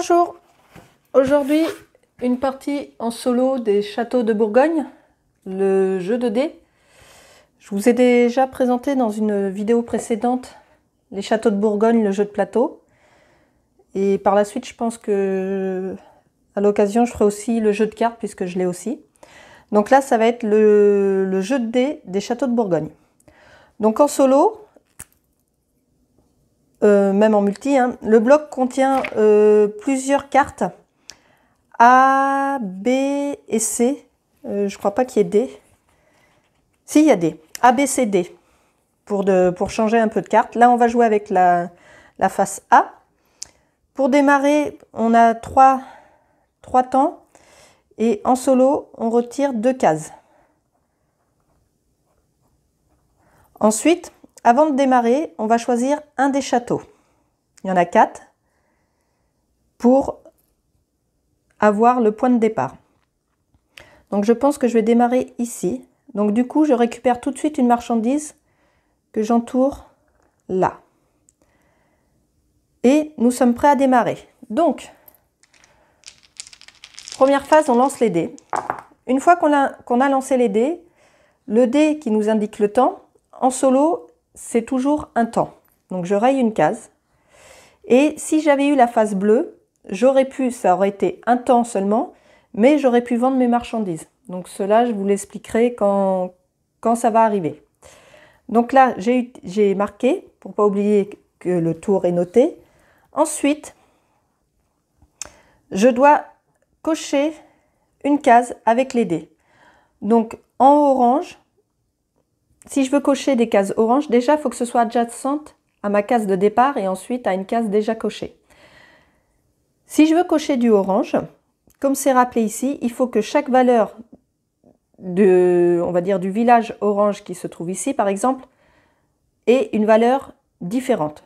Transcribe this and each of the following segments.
Bonjour, aujourd'hui une partie en solo des châteaux de Bourgogne, le jeu de dés. Je vous ai déjà présenté dans une vidéo précédente les châteaux de Bourgogne, le jeu de plateau. Et par la suite, je pense que à l'occasion, je ferai aussi le jeu de cartes puisque je l'ai aussi. Donc là, ça va être le jeu de dés des châteaux de Bourgogne. Donc en solo, même en multi, hein, le bloc contient plusieurs cartes A, B et C. Je crois pas qu'il y ait D. Si, il y a D. A, B, C, D. Pour changer un peu de cartes. Là, on va jouer avec la face A. Pour démarrer, on a trois temps. Et en solo, on retire 2 cases. Ensuite, avant de démarrer, on va choisir un des châteaux. Il y en a 4 pour avoir le point de départ. Donc je pense que je vais démarrer ici. Donc du coup, je récupère tout de suite une marchandise que j'entoure là. Et nous sommes prêts à démarrer. Donc, première phase, on lance les dés. Une fois qu'on a lancé les dés, le dé qui nous indique le temps, en solo, c'est toujours un temps. Donc je raye une case. Et si j'avais eu la phase bleue, j'aurais pu, ça aurait été un temps seulement, mais j'aurais pu vendre mes marchandises. Donc cela, je vous l'expliquerai quand ça va arriver. Donc là, j'ai marqué, pour ne pas oublier que le tour est noté. Ensuite, je dois cocher une case avec les dés. Donc en orange, si je veux cocher des cases orange, déjà, il faut que ce soit adjacente à ma case de départ et ensuite à une case déjà cochée. Si je veux cocher du orange, comme c'est rappelé ici, il faut que chaque valeur on va dire du village orange qui se trouve ici, par exemple, ait une valeur différente.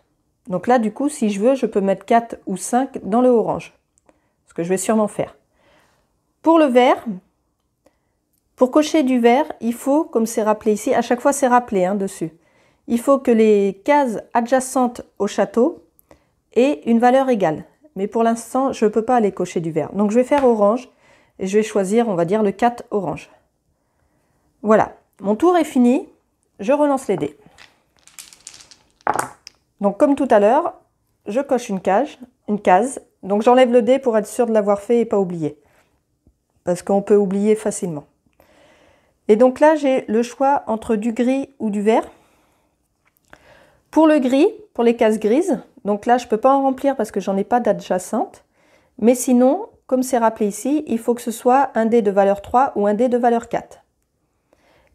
Donc là, du coup, si je veux, je peux mettre 4 ou 5 dans le orange, ce que je vais sûrement faire. Pour le vert, pour cocher du vert, il faut, comme c'est rappelé ici, à chaque fois c'est rappelé dessus, il faut que les cases adjacentes au château aient une valeur égale. Mais pour l'instant, je ne peux pas aller cocher du vert. Donc je vais faire orange et je vais choisir, on va dire, le 4 orange. Voilà, mon tour est fini, je relance les dés. Donc comme tout à l'heure, je coche une case. Donc j'enlève le dé pour être sûr de l'avoir fait et pas oublier. Parce qu'on peut oublier facilement. Et donc là, j'ai le choix entre du gris ou du vert. Pour le gris, pour les cases grises, donc là, je ne peux pas en remplir parce que j'en ai pas d'adjacente. Mais sinon, comme c'est rappelé ici, il faut que ce soit un dé de valeur 3 ou un dé de valeur 4.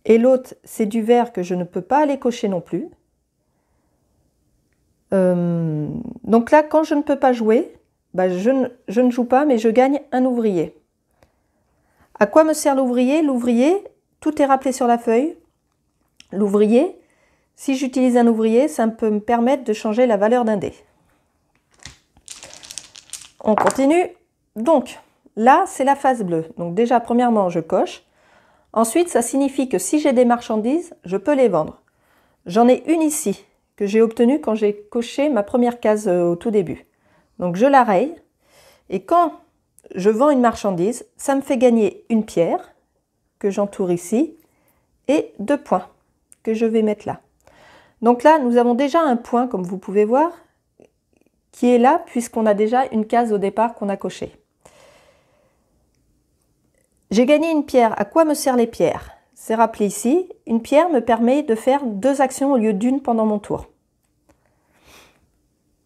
Et l'autre, c'est du vert que je ne peux pas aller cocher non plus. Donc là, quand je ne peux pas jouer, je ne joue pas, mais je gagne un ouvrier. À quoi me sert l'ouvrier? L'ouvrier, tout est rappelé sur la feuille. L'ouvrier, si j'utilise un ouvrier, ça peut me permettre de changer la valeur d'un dé. On continue. Donc, là, c'est la phase bleue. Donc déjà, premièrement, je coche. Ensuite, ça signifie que si j'ai des marchandises, je peux les vendre. J'en ai une ici, que j'ai obtenue quand j'ai coché ma première case au tout début. Donc je la raye. Et quand je vends une marchandise, ça me fait gagner une pierre, que j'entoure ici, et 2 points, que je vais mettre là. Donc là, nous avons déjà un point, comme vous pouvez voir, qui est là, puisqu'on a déjà une case au départ qu'on a cochée. J'ai gagné une pierre. À quoi me servent les pierres? C'est rappelé ici. Une pierre me permet de faire 2 actions au lieu d'une pendant mon tour.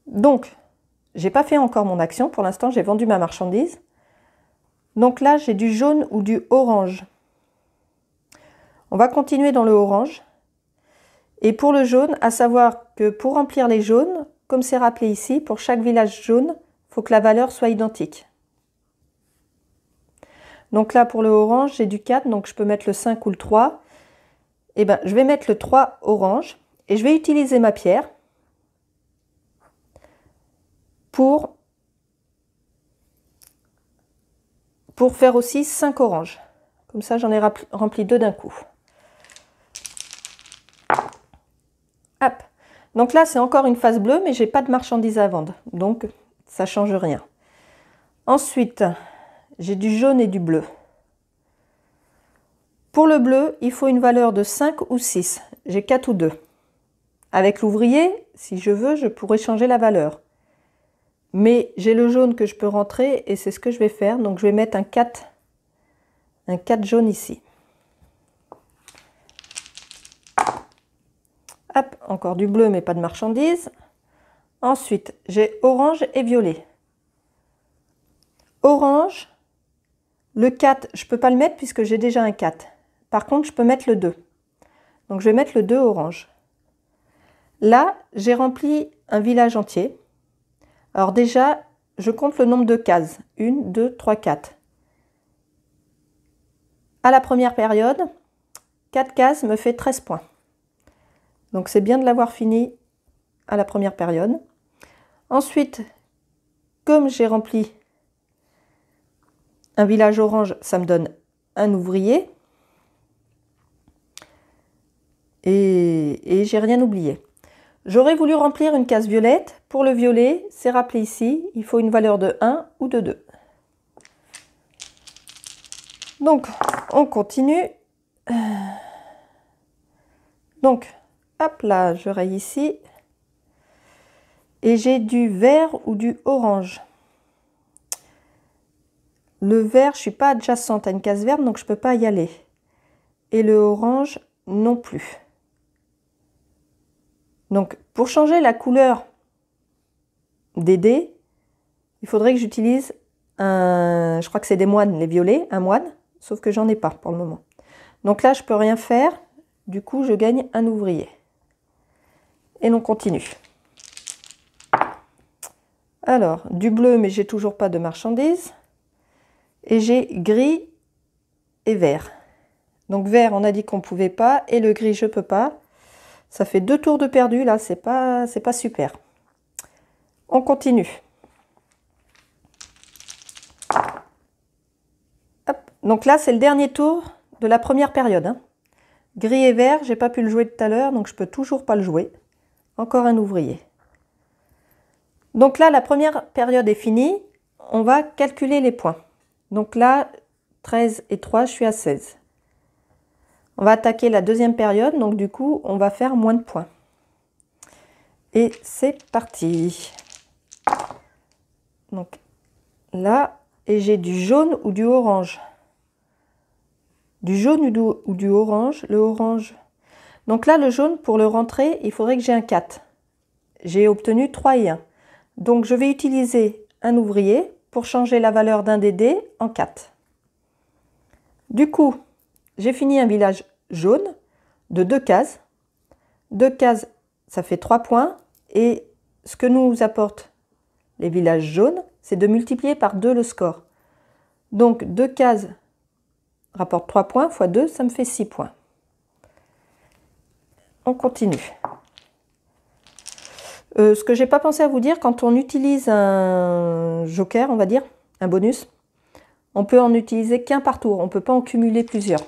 Donc, je n'ai pas fait encore mon action. Pour l'instant, j'ai vendu ma marchandise. Donc là, j'ai du jaune ou du orange. On va continuer dans le orange. Et pour le jaune, à savoir que pour remplir les jaunes, comme c'est rappelé ici, pour chaque village jaune, il faut que la valeur soit identique. Donc là, pour le orange, j'ai du 4, donc je peux mettre le 5 ou le 3. Et bien, je vais mettre le 3 orange et je vais utiliser ma pierre pour faire aussi 5 oranges. Comme ça, j'en ai rempli 2 d'un coup. Hop. Donc là, c'est encore une phase bleue, mais j'ai pas de marchandises à vendre. Donc, ça change rien. Ensuite, j'ai du jaune et du bleu. Pour le bleu, il faut une valeur de 5 ou 6. J'ai 4 ou 2. Avec l'ouvrier, si je veux, je pourrais changer la valeur. Mais j'ai le jaune que je peux rentrer et c'est ce que je vais faire. Donc je vais mettre un 4 jaune ici. Hop, encore du bleu mais pas de marchandises. Ensuite, j'ai orange et violet. Orange, le 4, je ne peux pas le mettre puisque j'ai déjà un 4. Par contre, je peux mettre le 2. Donc je vais mettre le 2 orange. Là, j'ai rempli un village entier. Alors déjà, je compte le nombre de cases. 1, 2, 3, 4. À la première période, 4 cases me fait 13 points. Donc c'est bien de l'avoir fini à la première période. Ensuite, comme j'ai rempli un village orange, ça me donne un ouvrier. Et j'ai rien oublié. J'aurais voulu remplir une case violette. Pour le violet, c'est rappelé ici, il faut une valeur de 1 ou de 2. Donc, on continue. Donc, hop là, je raye ici. Et j'ai du vert ou du orange. Le vert, je ne suis pas adjacente à une case verte, donc je ne peux pas y aller. Et le orange, non plus. Donc, pour changer la couleur des dés, il faudrait que j'utilise un... Je crois que c'est des moines, les violets, un moine, sauf que j'en ai pas pour le moment. Donc là, je peux rien faire. Du coup, je gagne un ouvrier. Et l'on continue. Alors, du bleu, mais j'ai toujours pas de marchandises. Et j'ai gris et vert. Donc vert, on a dit qu'on ne pouvait pas. Et le gris, je ne peux pas. Ça fait 2 tours de perdu, là, c'est pas super. On continue. Hop. Donc là, c'est le dernier tour de la première période. Hein. Gris et vert, j'ai pas pu le jouer tout à l'heure, donc je peux toujours pas le jouer. Encore un ouvrier. Donc là, la première période est finie. On va calculer les points. Donc là, 13 et 3, je suis à 16. On va attaquer la deuxième période, donc du coup, on va faire moins de points. Et c'est parti. Donc là, et j'ai du jaune ou du orange. Du jaune ou du orange. Le orange. Donc là, le jaune, pour le rentrer, il faudrait que j'ai un 4. J'ai obtenu 3 et 1. Donc je vais utiliser un ouvrier pour changer la valeur d'un des dés en 4. Du coup, j'ai fini un village jaune de 2 cases. 2 cases, ça fait 3 points. Et ce que nous apportent les villages jaunes, c'est de multiplier par 2 le score. Donc 2 cases rapportent 3 points, fois 2, ça me fait 6 points. On continue. Ce que je n'ai pas pensé à vous dire, quand on utilise un joker, on va dire, un bonus, on peut en utiliser qu'un par tour, on ne peut pas en cumuler plusieurs.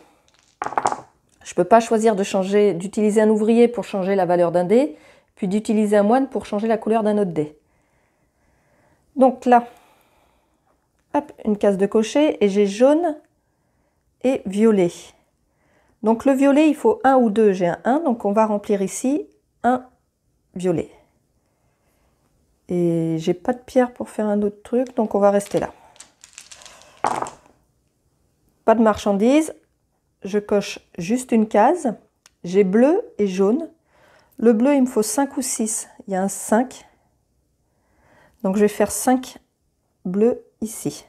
Je ne peux pas choisir d'utiliser un ouvrier pour changer la valeur d'un dé, puis d'utiliser un moine pour changer la couleur d'un autre dé. Donc là, hop, une case de cocher et j'ai jaune et violet. Donc le violet, il faut 1 ou 2, j'ai un 1, donc on va remplir ici un violet. Et j'ai pas de pierre pour faire un autre truc, donc on va rester là. Pas de marchandises, je coche juste une case. J'ai bleu et jaune. Le bleu, il me faut 5 ou 6, il y a un 5. Donc je vais faire 5 bleus ici.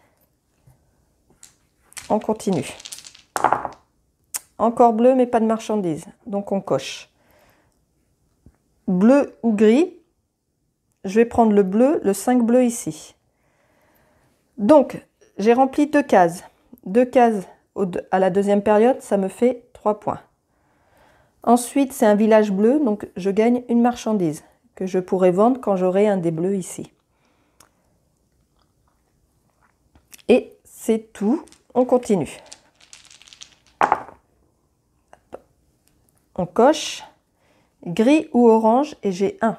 On continue. Encore bleu, mais pas de marchandises, donc on coche. Bleu ou gris. Je vais prendre le bleu, le 5 bleu ici. Donc, j'ai rempli 2 cases. 2 cases à la deuxième période, ça me fait 3 points. Ensuite, c'est un village bleu, donc je gagne une marchandise que je pourrai vendre quand j'aurai un des bleus ici. Et c'est tout. On continue. On coche gris ou orange et j'ai 1.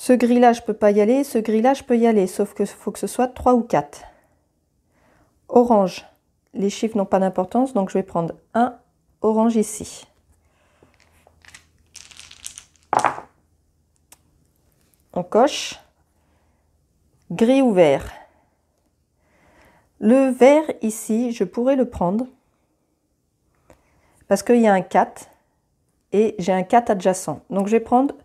Ce gris-là, je ne peux pas y aller. Ce gris-là, je peux y aller. Sauf qu'il faut que ce soit 3 ou 4. Orange. Les chiffres n'ont pas d'importance. Donc, je vais prendre un orange ici. On coche. Gris ou vert. Le vert ici, je pourrais le prendre. Parce qu'il y a un 4. Et j'ai un 4 adjacent. Donc, je vais prendre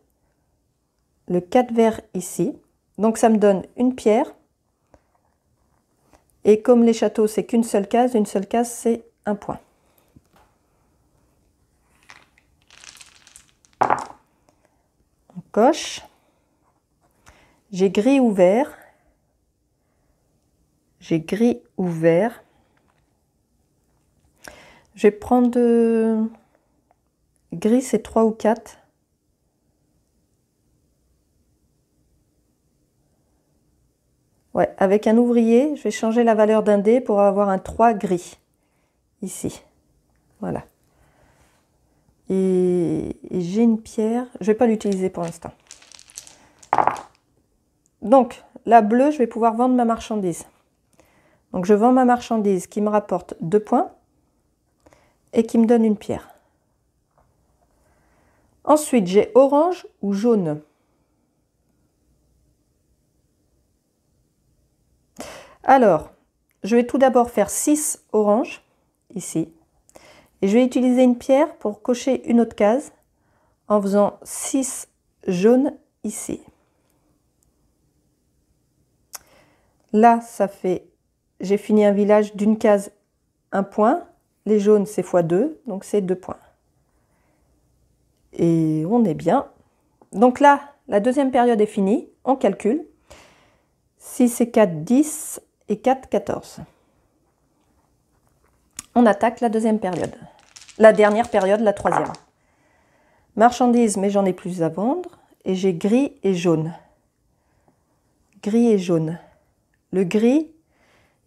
le 4 vert ici. Donc, ça me donne une pierre. Et comme les châteaux, c'est qu'une seule case c'est un point. On coche. J'ai gris ou vert. J'ai gris ou vert. Je vais prendre gris, c'est 3 ou 4. Ouais, avec un ouvrier, je vais changer la valeur d'un dé pour avoir un 3 gris. Ici. Voilà. Et j'ai une pierre. Je ne vais pas l'utiliser pour l'instant. Donc, la bleue, je vais pouvoir vendre ma marchandise. Donc, je vends ma marchandise qui me rapporte 2 points et qui me donne une pierre. Ensuite, j'ai orange ou jaune. Alors, je vais tout d'abord faire 6 oranges, ici. Et je vais utiliser une pierre pour cocher une autre case en faisant 6 jaunes ici. Là, ça fait... J'ai fini un village d'une case, 1 point. Les jaunes, c'est x2, donc c'est 2 points. Et on est bien. Donc là, la deuxième période est finie. On calcule. 6 et 4, 10 et 4, 14. On attaque la deuxième période. La dernière période, la troisième. Marchandises, mais j'en ai plus à vendre. Et j'ai gris et jaune. Gris et jaune. Le gris,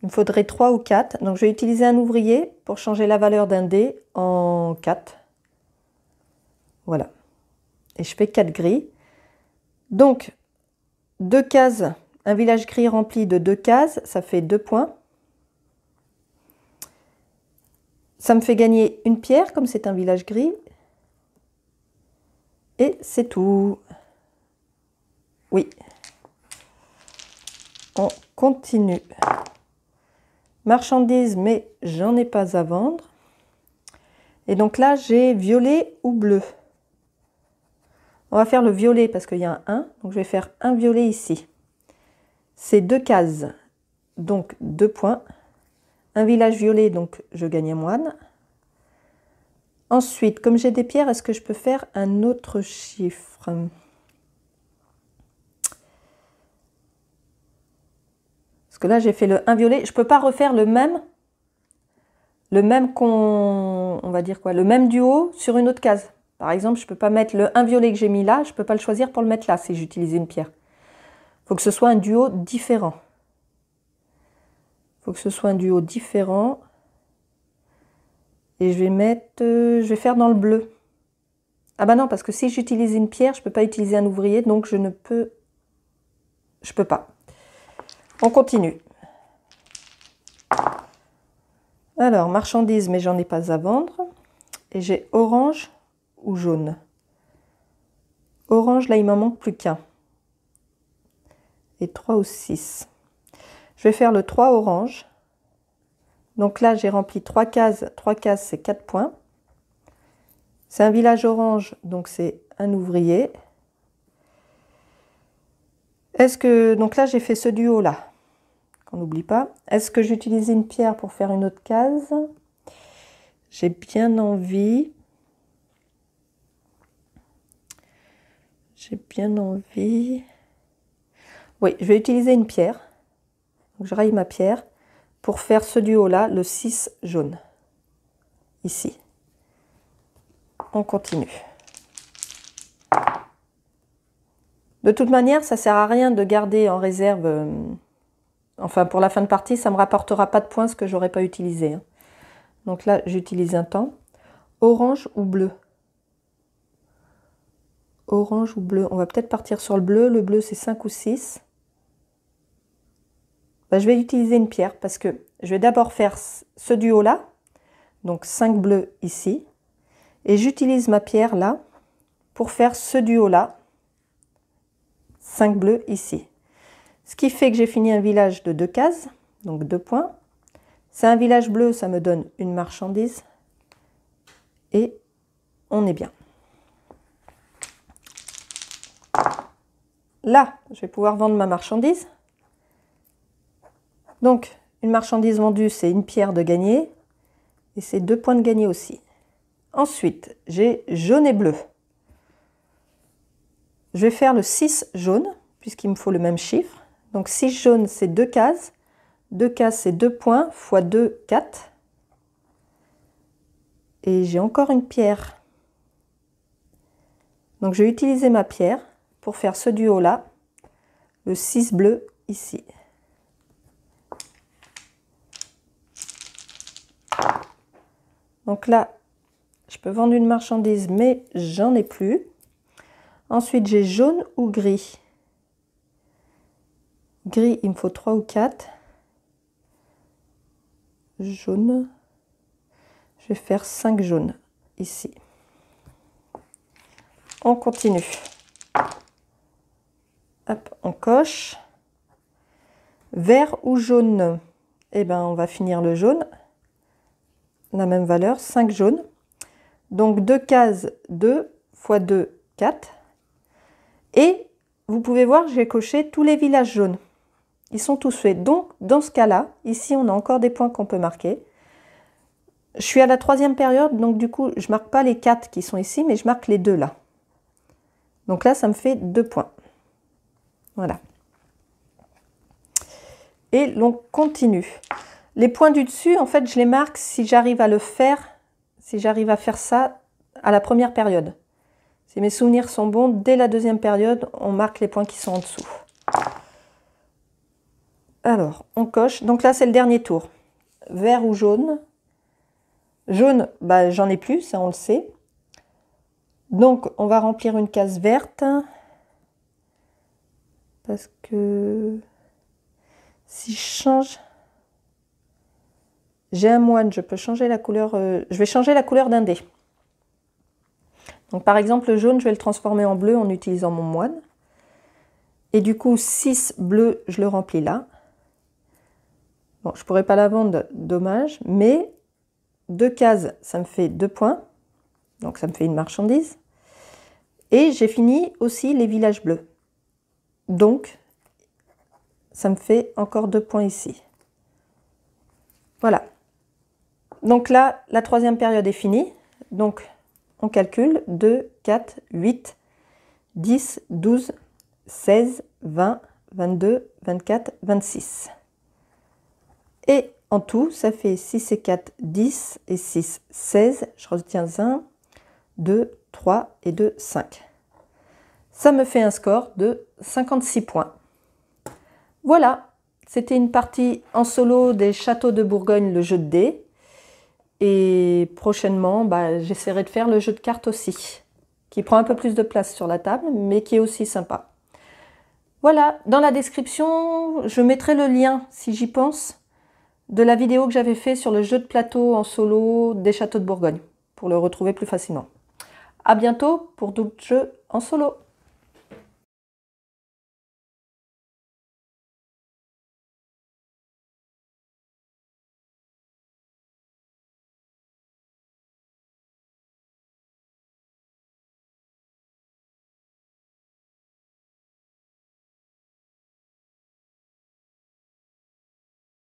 il me faudrait 3 ou 4. Donc je vais utiliser un ouvrier pour changer la valeur d'un dé en 4. Voilà. Et je fais 4 gris. Donc, 2 cases, un village gris rempli de 2 cases, ça fait 2 points. Ça me fait gagner une pierre, comme c'est un village gris. Et c'est tout. Oui. On continue. Marchandises, mais j'en ai pas à vendre. Et donc là, j'ai violet ou bleu. On va faire le violet parce qu'il y a un 1. Donc je vais faire un violet ici. C'est 2 cases, donc 2 points. Un village violet, donc je gagne un moine. Ensuite, comme j'ai des pierres, est-ce que je peux faire un autre chiffre? Parce que là, j'ai fait le 1 violet. Je ne peux pas refaire le même on va dire quoi, le même duo sur une autre case. Par exemple, je ne peux pas mettre le 1 violet que j'ai mis là, je ne peux pas le choisir pour le mettre là si j'utilise une pierre. Il faut que ce soit un duo différent. Il faut que ce soit un duo différent. Et je vais mettre, je vais faire dans le bleu. Ah bah non, parce que si j'utilise une pierre, je ne peux pas utiliser un ouvrier, donc je ne peux... Je peux pas. On continue. Alors, marchandises, mais j'en ai pas à vendre. Et j'ai orange ou jaune. Orange, là, il m'en manque plus qu'un. Et 3 ou 6. Je vais faire le 3 orange. Donc là, j'ai rempli 3 cases. 3 cases, c'est 4 points. C'est un village orange, donc c'est un ouvrier. Est-ce que... Donc là, j'ai fait ce duo-là, qu'on n'oublie pas. Est-ce que j'utilise une pierre pour faire une autre case? J'ai bien envie. J'ai bien envie. Oui, je vais utiliser une pierre. Donc je raye ma pierre pour faire ce duo-là, le 6 jaune. Ici. On continue. De toute manière, ça ne sert à rien de garder en réserve. Enfin, pour la fin de partie, ça ne me rapportera pas de points ce que je n'aurais pas utilisé. Donc là, j'utilise un temps. Orange ou bleu? orange ou bleu. On va peut-être partir sur le bleu. Le bleu, c'est 5 ou 6. Je vais utiliser une pierre parce que je vais d'abord faire ce duo-là. Donc 5 bleus ici. Et j'utilise ma pierre là pour faire ce duo-là. 5 bleus ici. Ce qui fait que j'ai fini un village de 2 cases. Donc 2 points. C'est un village bleu, ça me donne une marchandise. Et on est bien. Là, je vais pouvoir vendre ma marchandise. Donc, une marchandise vendue, c'est une pierre de gagné. Et c'est 2 points de gagné aussi. Ensuite, j'ai jaune et bleu. Je vais faire le 6 jaune, puisqu'il me faut le même chiffre. Donc 6 jaune, c'est 2 cases. 2 cases, c'est 2 points, fois 2, 4. Et j'ai encore une pierre. Donc je vais utiliser ma pierre pour faire ce duo-là. Le 6 bleu ici. Donc là, je peux vendre une marchandise, mais j'en ai plus. Ensuite, j'ai jaune ou gris. Gris, il me faut 3 ou 4. Jaune. Je vais faire 5 jaunes ici. On continue. Hop, on coche. Vert ou jaune? Eh bien, on va finir le jaune. La même valeur, 5 jaunes. Donc 2 cases, 2 fois 2, 4. Et vous pouvez voir, j'ai coché tous les villages jaunes. Ils sont tous faits. Donc, dans ce cas-là, ici, on a encore des points qu'on peut marquer. Je suis à la 3e période, donc du coup, je ne marque pas les 4 qui sont ici, mais je marque les 2 là. Donc là, ça me fait 2 points. Voilà. Et l'on continue. Les points du dessus, en fait, je les marque si j'arrive à le faire, si j'arrive à faire ça à la 1re période. Si mes souvenirs sont bons, dès la 2e période, on marque les points qui sont en dessous. Alors, on coche. Donc là, c'est le dernier tour. Vert ou jaune? Jaune, j'en ai plus, ça on le sait. Donc, on va remplir une case verte. Parce que si je change... J'ai un moine, je peux changer la couleur... je vais changer la couleur d'un dé. Donc, par exemple, le jaune, je vais le transformer en bleu en utilisant mon moine. Et du coup, 6 bleu, je le remplis là. Bon, je ne pourrais pas la vendre, dommage, mais 2 cases, ça me fait 2 points. Donc, ça me fait une marchandise. Et j'ai fini aussi les villages bleus. Donc, ça me fait encore 2 points ici. Voilà. Donc là, la 3e période est finie. Donc, on calcule 2, 4, 8, 10, 12, 16, 20, 22, 24, 26. Et en tout, ça fait 6 et 4, 10 et 6, 16. Je retiens 1, 2, 3 et 2, 5. Ça me fait un score de 56 points. Voilà, c'était une partie en solo des Châteaux de Bourgogne, le jeu de dés. Et prochainement, j'essaierai de faire le jeu de cartes aussi, qui prend un peu plus de place sur la table, mais qui est aussi sympa. Voilà, dans la description, je mettrai le lien, si j'y pense, de la vidéo que j'avais fait sur le jeu de plateau en solo des Châteaux de Bourgogne, pour le retrouver plus facilement. À bientôt pour d'autres jeux en solo.